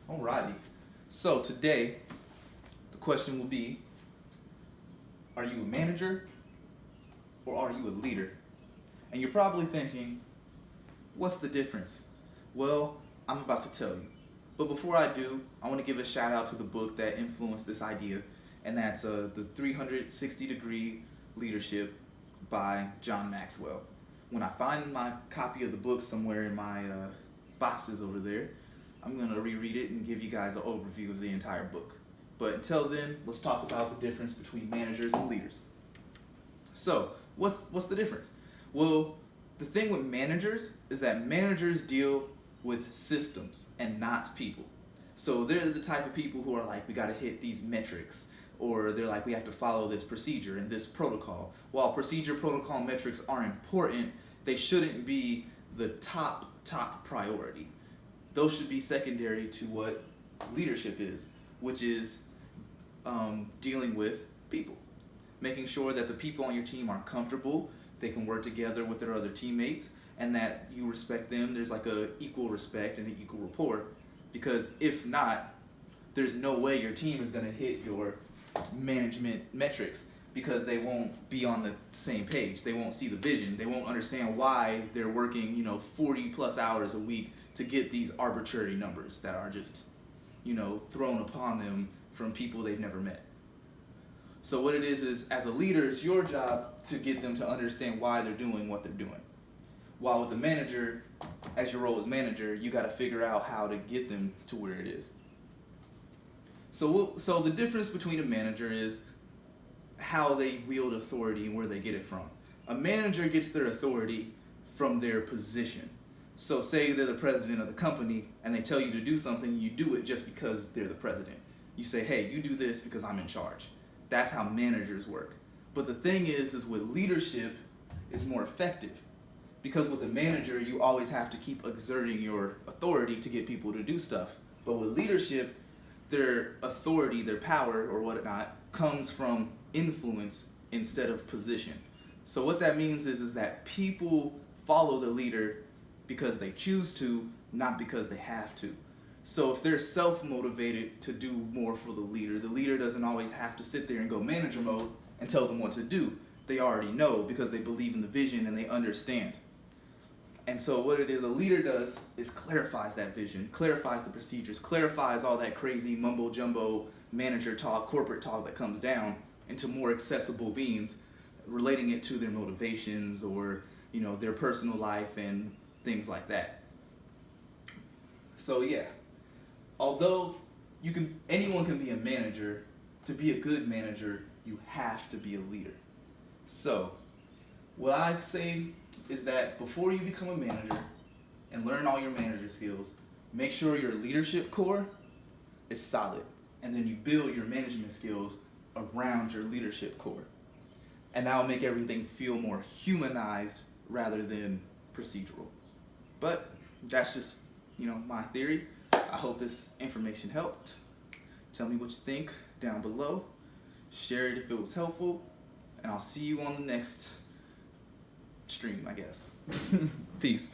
Alrighty. So today, the question will be, are you a manager or are you a leader? And you're probably thinking, what's the difference? Well, I'm about to tell you. But before I do, I want to give a shout out to the book that influenced this idea, and that's the 360 Degree Leadership by John Maxwell. When I find my copy of the book somewhere in my boxes over there, I'm going to reread it and give you guys an overview of the entire book. But until then, let's talk about the difference between managers and leaders. So, what's the difference? Well, the thing with managers is that managers deal with systems and not people. So they're the type of people who are like, we got to hit these metrics, or they're like, we have to follow this procedure and this protocol. While procedure, protocol, metrics are important, they shouldn't be the top priority. Those should be secondary to what leadership is, which is dealing with people. Making sure that the people on your team are comfortable, they can work together with their other teammates, and that you respect them. There's like a equal respect and an equal rapport. Because if not, there's no way your team is going to hit your management metrics, because they won't be on the same page. They won't see the vision. They won't understand why they're working, 40 plus hours a week to get these arbitrary numbers that are just, thrown upon them from people they've never met. So what it is as a leader, it's your job to get them to understand why they're doing what they're doing. While with the manager, as your role as manager, you got to figure out how to get them to where it is. So the difference between a manager is how they wield authority and where they get it from. A manager gets their authority from their position. So say they're the president of the company and they tell you to do something, you do it just because they're the president. You say, hey, you do this because I'm in charge. That's how managers work. But the thing is with leadership, it's more effective. Because with a manager, you always have to keep exerting your authority to get people to do stuff. But with leadership, their authority, their power, or whatnot, comes from influence instead of position. So what that means is that people follow the leader because they choose to, not because they have to. So if they're self-motivated to do more for the leader doesn't always have to sit there and go manager mode and tell them what to do. They already know because they believe in the vision and they understand. And so what it is a leader does is clarifies that vision, clarifies the procedures, clarifies all that crazy mumbo jumbo manager talk, corporate talk that comes down into more accessible means, relating it to their motivations or their personal life and things like that. So yeah, although anyone can be a manager, to be a good manager, you have to be a leader. So what I say is that before you become a manager and learn all your manager skills, make sure your leadership core is solid, and then you build your management skills around your leadership core. And that'll make everything feel more humanized rather than procedural. But that's just, my theory. I hope this information helped. Tell me what you think down below. Share it if it was helpful, and I'll see you on the next stream, I guess. Peace.